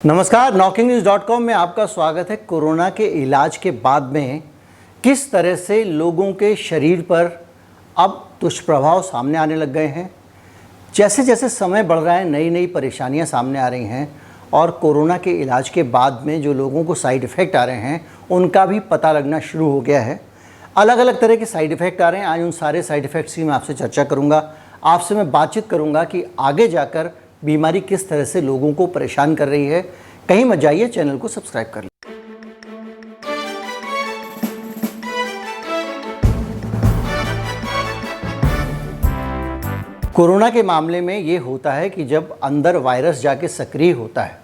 नमस्कार, knocking-news.com में आपका स्वागत है। कोरोना के इलाज के बाद में किस तरह से लोगों के शरीर पर अब दुष्प्रभाव सामने आने लग गए हैं। जैसे जैसे समय बढ़ रहा है, नई नई परेशानियां सामने आ रही हैं और कोरोना के इलाज के बाद में जो लोगों को साइड इफ़ेक्ट आ रहे हैं उनका भी पता लगना शुरू हो गया है। अलग अलग तरह के साइड इफ़ेक्ट आ रहे हैं। आज उन सारे साइड इफ़ेक्ट्स की मैं आपसे चर्चा करूँगा। आपसे मैं बातचीत करूँगा कि आगे जाकर बीमारी किस तरह से लोगों को परेशान कर रही है। कहीं मत जाइए, चैनल को सब्सक्राइब कर लें। कोरोना के मामले में ये होता है कि जब अंदर वायरस जाके सक्रिय होता है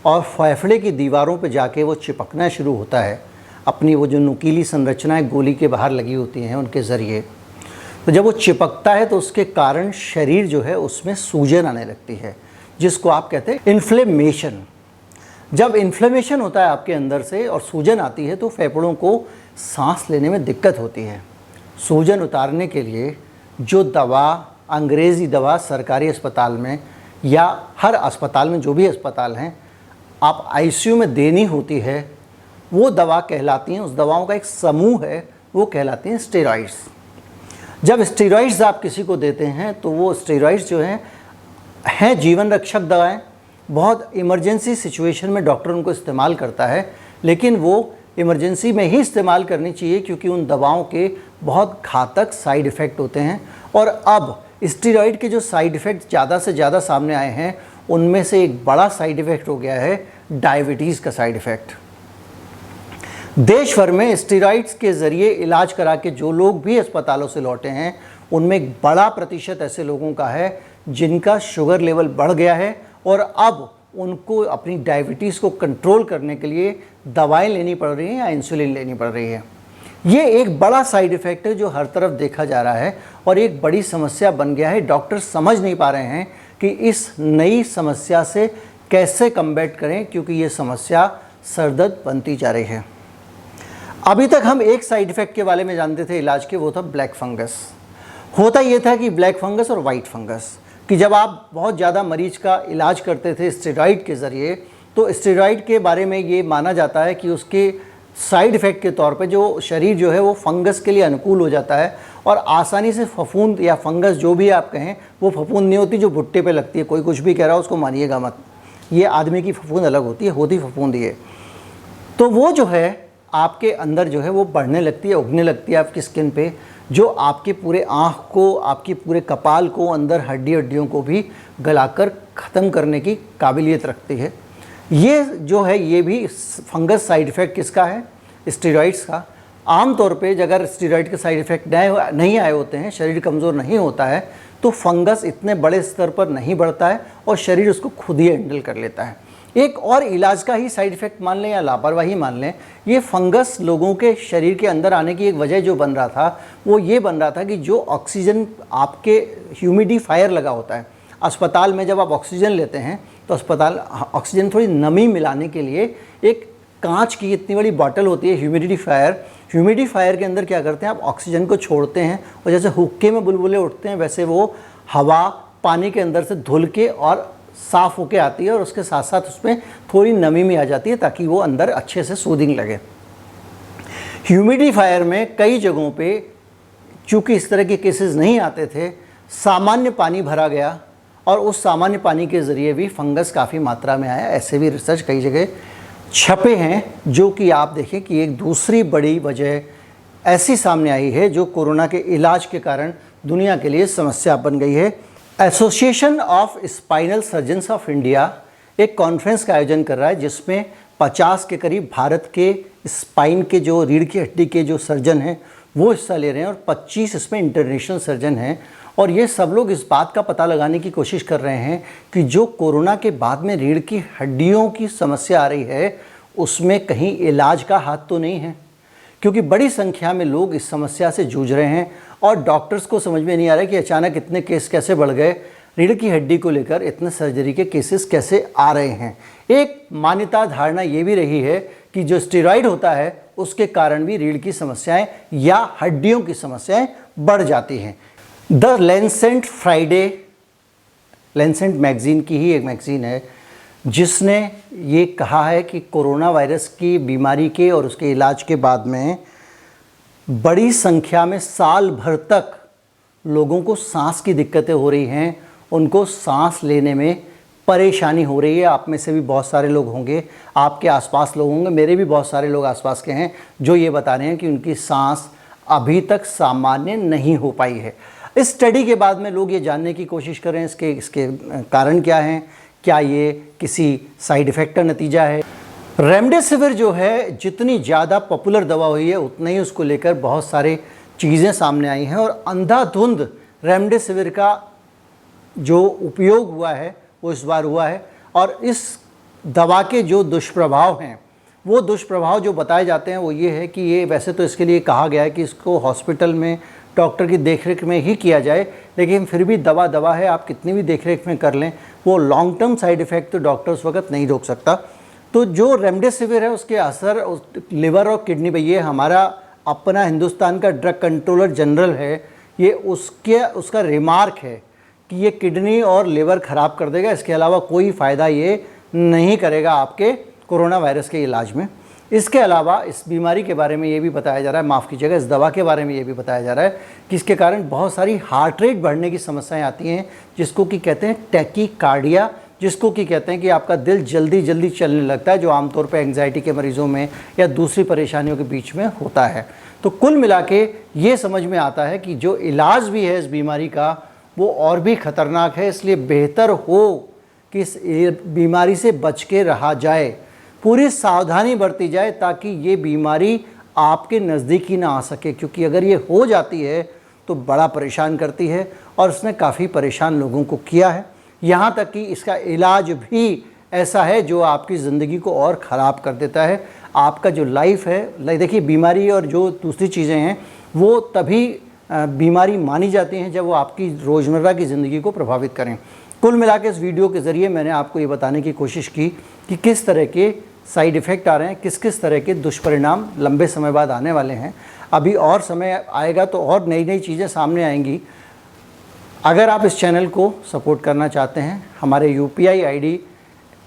और फेफड़े की दीवारों पर जाके वो चिपकना शुरू होता है, अपनी वो जो नुकीली संरचनाएं गोली के बाहर लगी होती हैं उनके ज़रिए, तो जब वो चिपकता है तो उसके कारण शरीर जो है उसमें सूजन आने लगती है, जिसको आप कहते हैं इन्फ्लेमेशन। जब इन्फ्लेमेशन होता है आपके अंदर से और सूजन आती है तो फेफड़ों को सांस लेने में दिक्कत होती है। सूजन उतारने के लिए जो दवा, अंग्रेज़ी दवा सरकारी अस्पताल में या हर अस्पताल में, जो भी अस्पताल हैं, आप आईसीयू में देनी होती है, वो दवा कहलाती हैं, उस दवाओं का एक समूह है, वो कहलाती हैं स्टेरॉइड्स। जब स्टेरॉइड्स आप किसी को देते हैं तो वो स्टेरॉइड्स जो हैं जीवन रक्षक दवाएं। बहुत इमरजेंसी सिचुएशन में डॉक्टर उनको इस्तेमाल करता है, लेकिन वो इमरजेंसी में ही इस्तेमाल करनी चाहिए क्योंकि उन दवाओं के बहुत घातक साइड इफ़ेक्ट होते हैं। और अब स्टेरॉइड के जो साइड इफ़ेक्ट ज़्यादा से ज़्यादा सामने आए हैं, उनमें से एक बड़ा साइड इफ़ेक्ट हो गया है डायबिटीज़ का साइड इफ़ेक्ट। देश भर में स्टेरॉइड्स के ज़रिए इलाज करा के जो लोग भी अस्पतालों से लौटे हैं, उनमें एक बड़ा प्रतिशत ऐसे लोगों का है जिनका शुगर लेवल बढ़ गया है और अब उनको अपनी डायबिटीज़ को कंट्रोल करने के लिए दवाएं लेनी पड़ रही हैं या इंसुलिन लेनी पड़ रही है। ये एक बड़ा साइड इफ़ेक्ट है जो हर तरफ देखा जा रहा है और एक बड़ी समस्या बन गया है। डॉक्टर समझ नहीं पा रहे हैं कि इस नई समस्या से कैसे कम्बैट करें, क्योंकि ये समस्या सरदर्द बनती जा रही है। अभी तक हम एक साइड इफ़ेक्ट के बारे में जानते थे इलाज के, वो था ब्लैक फंगस। होता ये था कि ब्लैक फंगस और वाइट फंगस, कि जब आप बहुत ज़्यादा मरीज का इलाज करते थे स्टेरॉइड के ज़रिए, तो स्टेरॉइड के बारे में ये माना जाता है कि उसके साइड इफ़ेक्ट के तौर पे जो शरीर जो है वो फंगस के लिए अनुकूल हो जाता है और आसानी से फफूंद या फंगस जो भी आप कहें, वो फफूंद नहीं होती जो भुट्टे पे लगती है। कोई कुछ भी कह रहा हो उसको मानिएगा मत, ये आदमी की फफूंद अलग होती है, होती फफूंद ये। तो वो जो है आपके अंदर जो है वो बढ़ने लगती है, उगने लगती है आपकी स्किन पे, जो आपके पूरे आँख को, आपके पूरे कपाल को, अंदर हड्डियों को भी गलाकर ख़त्म करने की काबिलियत रखती है। ये जो है ये भी फंगस साइड इफ़ेक्ट किसका है? स्टेरॉइड्स का। आम तौर पे अगर स्टेरॉइड के साइड इफ़ेक्ट नहीं आए होते हैं, शरीर कमज़ोर नहीं होता है, तो फंगस इतने बड़े स्तर पर नहीं बढ़ता है और शरीर उसको खुद ही हैंडल कर लेता है। एक और इलाज का ही साइड इफ़ेक्ट मान लें या लापरवाही मान लें, ये फंगस लोगों के शरीर के अंदर आने की एक वजह जो बन रहा था वो ये बन रहा था कि जो ऑक्सीजन आपके ह्यूमिडिफायर लगा होता है अस्पताल में, जब आप ऑक्सीजन लेते हैं तो अस्पताल ऑक्सीजन थोड़ी नमी मिलाने के लिए एक कांच की इतनी बड़ी बॉटल होती है ह्यूमिडिफायर के अंदर क्या करते हैं, आप ऑक्सीजन को छोड़ते हैं और जैसे हुक्के में बुलबुले उठते हैं वैसे वो हवा पानी के अंदर से धुल के और साफ़ होके आती है और उसके साथ साथ उसमें थोड़ी नमी भी आ जाती है ताकि वो अंदर अच्छे से सूदिंग लगे। ह्यूमिडिफायर में कई जगहों पे चूँकि इस तरह के केसेस नहीं आते थे, सामान्य पानी भरा गया और उस सामान्य पानी के ज़रिए भी फंगस काफ़ी मात्रा में आया। ऐसे भी रिसर्च कई जगह छपे हैं, जो कि आप देखें कि एक दूसरी बड़ी वजह ऐसी सामने आई है जो कोरोना के इलाज के कारण दुनिया के लिए समस्या बन गई है। Association of spinal surgeons of India एक कॉन्फ्रेंस का आयोजन कर रहा है जिसमें 50 के करीब भारत के स्पाइन के जो रीढ़ की हड्डी के जो सर्जन हैं वो हिस्सा ले रहे हैं और 25 इसमें इंटरनेशनल सर्जन हैं। और ये सब लोग इस बात का पता लगाने की कोशिश कर रहे हैं कि जो कोरोना के बाद में रीढ़ की हड्डियों की समस्या आ रही है उसमें कहीं इलाज का हाथ तो नहीं है, क्योंकि बड़ी संख्या में लोग इस समस्या से जूझ रहे हैं और डॉक्टर्स को समझ में नहीं आ रहा है कि अचानक इतने केस कैसे बढ़ गए, रीढ़ की हड्डी को लेकर इतने सर्जरी के केसेस कैसे आ रहे हैं। एक मान्यता धारणा ये भी रही है कि जो स्टेरॉइड होता है उसके कारण भी रीढ़ की समस्याएं या हड्डियों की समस्याएं बढ़ जाती हैं। The Lancet Friday, Lancet magazine की ही एक मैगज़ीन है, जिसने ये कहा है कि कोरोना वायरस की बीमारी के और उसके इलाज के बाद में बड़ी संख्या में साल भर तक लोगों को सांस की दिक्कतें हो रही हैं, उनको सांस लेने में परेशानी हो रही है। आप में से भी बहुत सारे लोग होंगे, आपके आसपास लोग होंगे, मेरे भी बहुत सारे लोग आसपास के हैं जो ये बता रहे हैं कि उनकी सांस अभी तक सामान्य नहीं हो पाई है। इस स्टडी के बाद में लोग ये जानने की कोशिश कर रहे हैं इसके कारण क्या हैं, क्या ये किसी साइड इफ़ेक्ट का नतीजा है। रेमडेसिविर जो है जितनी ज़्यादा पॉपुलर दवा हुई है उतना ही उसको लेकर बहुत सारे चीज़ें सामने आई हैं और अंधाधुंध रेमडेसिविर का जो उपयोग हुआ है वो इस बार हुआ है। और इस दवा के जो दुष्प्रभाव हैं, वो दुष्प्रभाव जो बताए जाते हैं वो ये है कि ये वैसे तो इसके लिए कहा गया है कि इसको हॉस्पिटल में डॉक्टर की देखरेख में ही किया जाए, लेकिन फिर भी दवा है, आप कितनी भी देखरेख में कर लें वो लॉन्ग टर्म साइड इफ़ेक्ट तो डॉक्टर उस वक्त नहीं रोक सकता। तो जो रेमडेसिविर है उसके असर लिवर और किडनी पे, ये हमारा अपना हिंदुस्तान का ड्रग कंट्रोलर जनरल है, ये उसका रिमार्क है कि ये किडनी और लिवर ख़राब कर देगा, इसके अलावा कोई फ़ायदा ये नहीं करेगा आपके कोरोना वायरस के इलाज में। इसके अलावा इस बीमारी के बारे में ये भी बताया जा रहा है, माफ़ कीजिएगा, इस दवा के बारे में ये भी बताया जा रहा है कि इसके कारण बहुत सारी हार्ट रेट बढ़ने की समस्याएं आती हैं, जिसको कि कहते हैं टैकीकार्डिया, जिसको कि कहते हैं कि आपका दिल जल्दी जल्दी चलने लगता है, जो आमतौर पर एंग्जाइटी के मरीज़ों में या दूसरी परेशानियों के बीच में होता है। तो कुल मिला के ये समझ में आता है कि जो इलाज भी है इस बीमारी का वो और भी ख़तरनाक है, इसलिए बेहतर हो कि इस बीमारी से बच के रहा जाए, पूरी सावधानी बरती जाए ताकि ये बीमारी आपके नज़दीक ही ना आ सके, क्योंकि अगर ये हो जाती है तो बड़ा परेशान करती है और उसने काफ़ी परेशान लोगों को किया है। यहाँ तक कि इसका इलाज भी ऐसा है जो आपकी ज़िंदगी को और ख़राब कर देता है। आपका जो लाइफ है, देखिए बीमारी और जो दूसरी चीज़ें हैं वो तभी बीमारी मानी जाती हैं जब वो आपकी रोज़मर्रा की ज़िंदगी को प्रभावित करें। कुल मिला के इस वीडियो के ज़रिए मैंने आपको ये बताने की कोशिश की कि किस तरह के साइड इफ़ेक्ट आ रहे हैं, किस किस तरह के दुष्परिणाम लंबे समय बाद आने वाले हैं। अभी और समय आएगा तो और नई नई चीज़ें सामने आएंगी। अगर आप इस चैनल को सपोर्ट करना चाहते हैं, हमारे UPI ID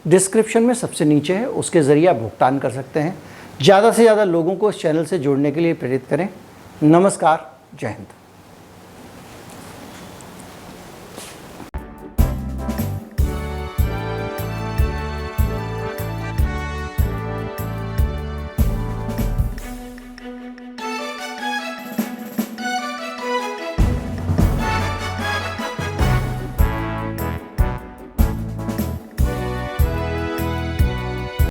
डिस्क्रिप्शन में सबसे नीचे है, उसके ज़रिए आप भुगतान कर सकते हैं। ज़्यादा से ज़्यादा लोगों को इस चैनल से जुड़ने के लिए प्रेरित करें। नमस्कार, जय हिंद।